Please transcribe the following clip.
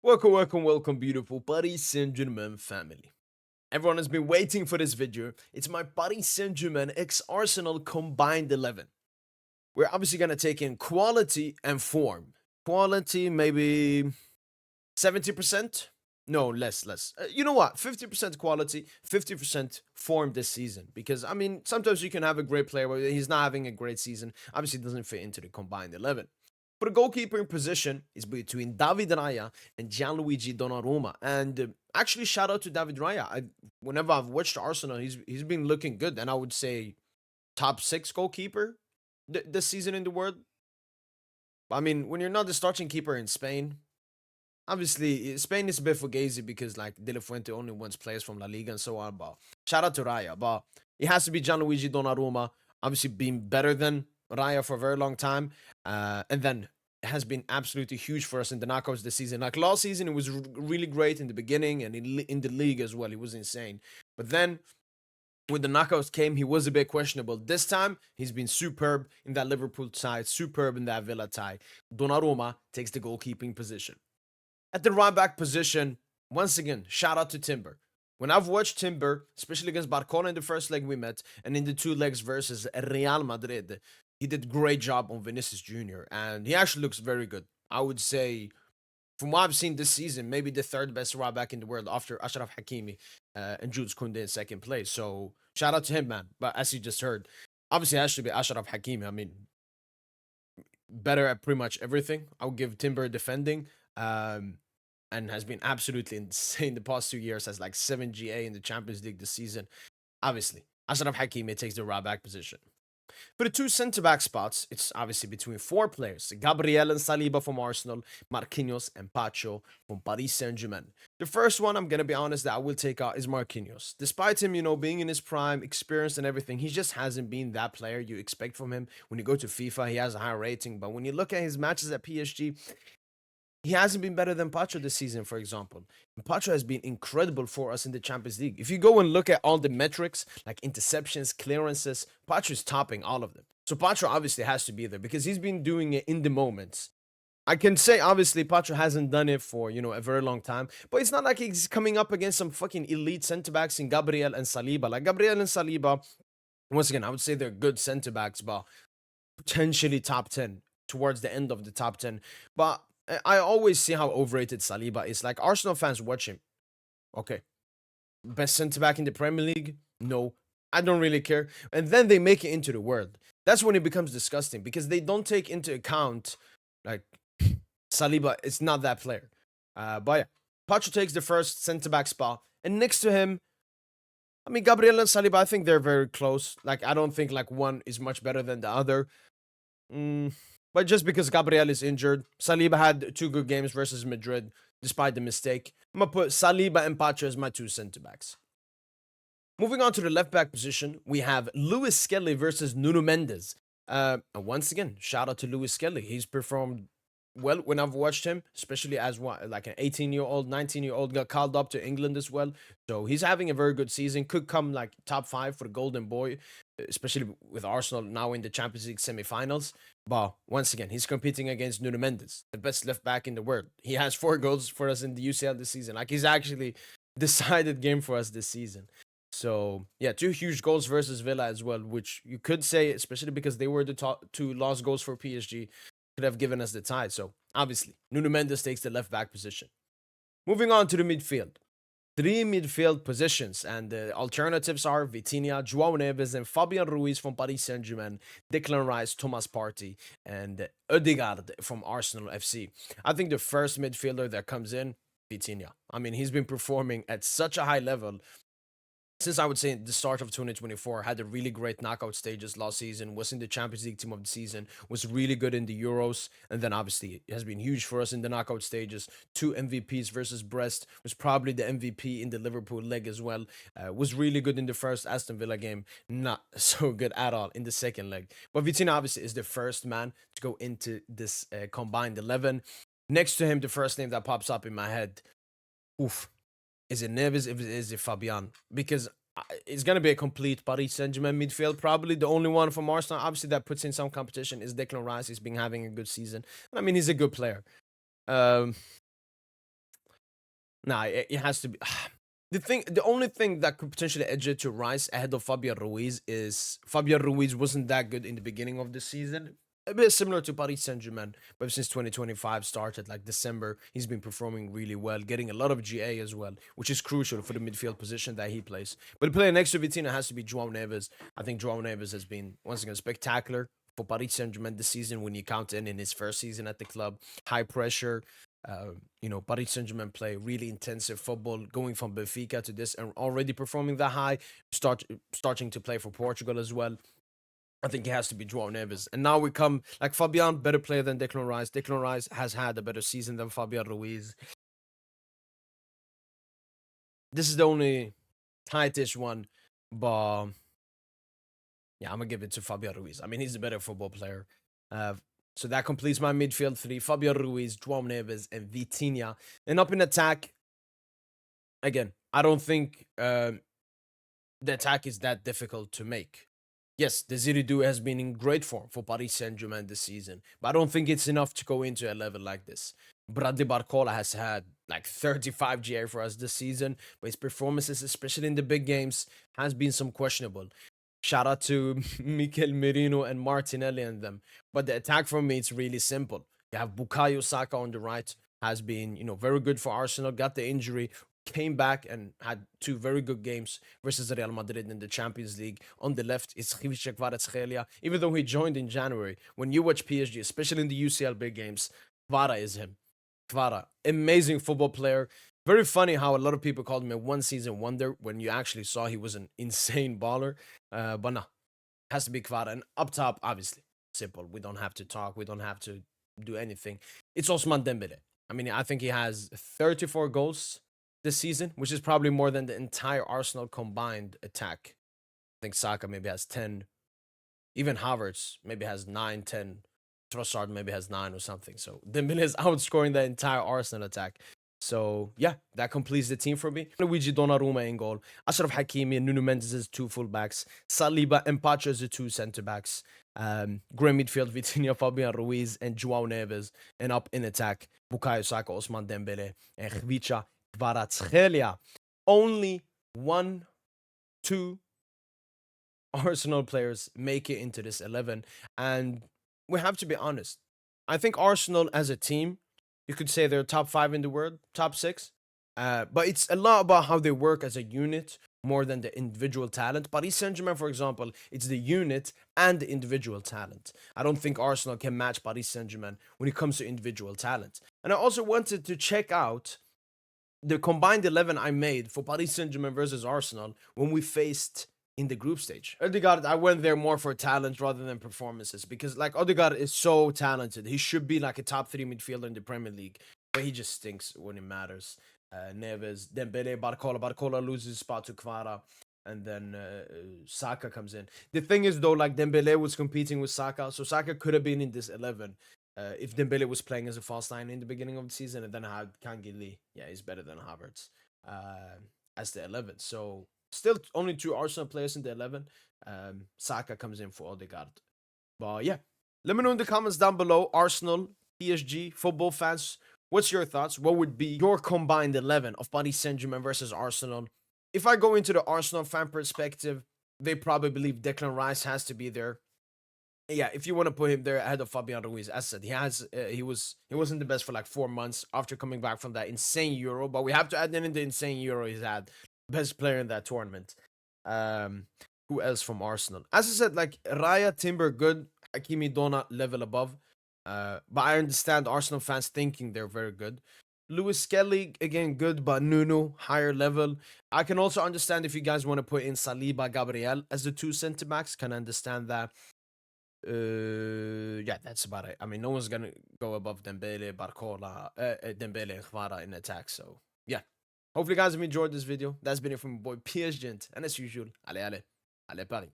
Welcome, beautiful Paris Saint-Germain family. Everyone has been waiting for this video. It's my Paris Saint-Germain X Arsenal Combined 11. We're obviously going to take in quality and form. Quality, maybe 70%? No, less. You know what? 50% quality, 50% form this season. Because, I mean, sometimes you can have a great player, but he's not having a great season. Obviously, it doesn't fit into the Combined 11. For the goalkeeping position is between David Raya and Gianluigi Donnarumma. And actually, shout out to David Raya. Whenever I've watched Arsenal, he's been looking good, and I would say top six goalkeeper this season in the world. I mean, when you're not the starting keeper in Spain, obviously Spain is a bit fugazi because like De La Fuente only wants players from La Liga and so on. But shout out to Raya. But it has to be Gianluigi Donnarumma. Obviously, being better than Raya for a very long time, and then has been absolutely huge for us in the knockouts this season. Like last season, it was really great in the beginning and in the league as well. It was insane. But then when the knockouts came, he was a bit questionable. This time, he's been superb in that Liverpool side, superb in that Villa tie. Donnarumma takes the goalkeeping position. At the right back position, once again, shout out to Timber. When I've watched Timber, especially against Barcelona in the first leg we met, and in the two legs versus Real Madrid, he did a great job on Vinicius Jr. and he actually looks very good. I would say, from what I've seen this season, maybe the third best right back in the world after Ashraf Hakimi and Jules Koundé in second place. So shout out to him, man. But as you just heard, obviously it has to be Ashraf Hakimi. I mean, better at pretty much everything. I'll give Timber defending. And has been absolutely insane the past 2 years. Has like 7 GA in the Champions League this season. Obviously, Ashraf Hakimi takes the right back position. For the two centre back spots, it's obviously between four players: Gabriel and Saliba from Arsenal, Marquinhos and Pacho from Paris Saint-Germain. The first one, I'm gonna be honest, that I will take out is Marquinhos. Despite him, being in his prime, experience and everything, he just hasn't been that player you expect from him. When you go to FIFA, he has a high rating, but when you look at his matches at PSG, he hasn't been better than Pacho this season, for example. And Pacho has been incredible for us in the Champions League. If you go and look at all the metrics, like interceptions, clearances, Pacho is topping all of them. So Pacho obviously has to be there because he's been doing it in the moments. I can say, obviously, Pacho hasn't done it for, a very long time. But it's not like he's coming up against some fucking elite centre-backs in Gabriel and Saliba. Like, Gabriel and Saliba, once again, I would say they're good centre-backs, but potentially top 10 towards the end of the top 10. But I always see how overrated Saliba is. Like, Arsenal fans watch him. Okay. Best centre back in the Premier League? No. I don't really care. And then they make it into the world. That's when it becomes disgusting because they don't take into account, like, Saliba is not that player. But yeah, Pacho takes the first centre back spot. And next to him, I mean, Gabriel and Saliba, I think they're very close. Like, I don't think, like, one is much better than the other. But just because Gabriel is injured, Saliba had two good games versus Madrid, despite the mistake. I'm going to put Saliba and Pacho as my two centre-backs. Moving on to the left-back position, we have Lewis Skelly versus Nuno Mendes. Once again, shout out to Lewis Skelly. He's performed well when I've watched him, especially as like an 18-year-old, 19-year-old, got called up to England as well. So he's having a very good season. Could come like top 5 for the Golden Boy, especially with Arsenal now in the Champions League semi-finals. But once again, he's competing against Nuno Mendes, the best left back in the world. He has 4 goals for us in the UCL this season. Like, he's actually decided game for us this season. So yeah, 2 huge goals versus Villa as well, which you could say, especially because they were the top 2 lost goals for PSG, could have given us the tie. So obviously, Nuno Mendes takes the left back position. Moving on to the midfield. 3 midfield positions, and the alternatives are Vitinha, João Neves, and Fabian Ruiz from Paris Saint-Germain, Declan Rice, Thomas Partey, and Odegaard from Arsenal FC. I think the first midfielder that comes in, Vitinha. I mean, he's been performing at such a high level since I would say the start of 2024, had a really great knockout stages last season, was in the Champions League team of the season, was really good in the Euros, and then obviously it has been huge for us in the knockout stages. 2 MVPs versus Brest, was probably the MVP in the Liverpool leg as well. Was really good in the first Aston Villa game, not so good at all in the second leg. But Vitinha obviously is the first man to go into this combined 11. Next to him, the first name that pops up in my head, is it Neves? Is it Fabian? Because it's going to be a complete Paris Saint-Germain midfield. Probably the only one from Arsenal, obviously, that puts in some competition is Declan Rice. He's been having a good season. I mean, he's a good player. Nah, it has to be. The only thing that could potentially edge it to Rice ahead of Fabian Ruiz is Fabian Ruiz wasn't that good in the beginning of the season. A bit similar to Paris Saint-Germain, but since 2025 started, like December, he's been performing really well, getting a lot of GA as well, which is crucial for the midfield position that he plays. But the player next to Vitinha has to be João Neves. I think João Neves has been, once again, spectacular for Paris Saint-Germain this season when you count in his first season at the club. High pressure, Paris Saint-Germain play really intensive football, going from Benfica to this and already performing that high, starting to play for Portugal as well. I think it has to be João Neves. And now we come, like Fabian, better player than Declan Rice. Declan Rice has had a better season than Fabian Ruiz. This is the only tightish one, but yeah, I'm going to give it to Fabian Ruiz. I mean, he's a better football player. So that completes my midfield three. Fabian Ruiz, João Neves, and Vitinha. And up in attack, again, I don't think the attack is that difficult to make. Yes, the Ziridu has been in great form for Paris Saint-Germain this season, but I don't think it's enough to go into a level like this. Bradley Barcola has had like 35 GA for us this season, but his performances, especially in the big games, has been some questionable. Shout out to Mikel Merino and Martinelli and them. But the attack for me, it's really simple. You have Bukayo Saka on the right, has been, very good for Arsenal, got the injury, came back and had two very good games versus Real Madrid in the Champions League. On the left is Khvicha Kvaratskhelia. Even though he joined in January, when you watch PSG, especially in the UCL big games, Kvara is him. Kvara, amazing football player. Very funny how a lot of people called him a one-season wonder when you actually saw he was an insane baller. But no, has to be Kvara. And up top, obviously, simple. We don't have to talk. We don't have to do anything. It's Ousmane Dembele. I mean, I think he has 34 goals this season, which is probably more than the entire Arsenal combined attack. I think Saka maybe has 10. Even Havertz maybe has 9, 10. Trossard maybe has 9 or something. So Dembele is outscoring the entire Arsenal attack. So yeah, that completes the team for me. Luigi Donnarumma in goal. Ashraf Hakimi and Nuno Mendes as 2 fullbacks. Saliba and Pacho as the 2 centre-backs. Grey midfield, Vitinha, Fabian Ruiz, and João Neves. And up in attack, Bukayo Saka, Ousmane Dembele, and Khvicha Kvaratskhelia. Only 1, 2 Arsenal players make it into this 11. And we have to be honest. I think Arsenal as a team, you could say they're top 5 in the world, top 6. But it's a lot about how they work as a unit more than the individual talent. Paris Saint-Germain, for example, it's the unit and the individual talent. I don't think Arsenal can match Paris Saint-Germain when it comes to individual talent. And I also wanted to check out the combined 11 I made for Paris Saint-Germain versus Arsenal when we faced in the group stage. Odegaard, I went there more for talent rather than performances because like Odegaard is so talented. He should be like a top 3 midfielder in the Premier League, but he just stinks when it matters. Neves, Dembele, Barcola loses spot to Kvara, and then Saka comes in. The thing is though, like Dembele was competing with Saka, so Saka could have been in this 11 if Dembele was playing as a false 9 in the beginning of the season, and then I had Kangili. Yeah, he's better than Havertz as the 11. So still only 2 Arsenal players in the 11. Saka comes in for Odegaard. But yeah, let me know in the comments down below, Arsenal, PSG, football fans, what's your thoughts? What would be your combined 11 of Paris Saint-Germain versus Arsenal? If I go into the Arsenal fan perspective, they probably believe Declan Rice has to be there. Yeah, if you want to put him there ahead of Fabian Ruiz, as I said, he wasn't the best for like 4 months after coming back from that insane Euro, but we have to add in the insane Euro he's had. Best player in that tournament. Who else from Arsenal? As I said, like Raya, Timber, good. Hakimi, Dona, level above. But I understand Arsenal fans thinking they're very good. Lewis Kelly, again, good, but Nuno, higher level. I can also understand if you guys want to put in Saliba, Gabriel as the 2 centre-backs. Can understand that. Yeah, that's about it. I mean, no one's going to go above Dembele, Barcola, Dembele and Kvara in attack. So, yeah. Hopefully, you guys have enjoyed this video. That's been it from my boy PSG, and as usual, allez, Paris.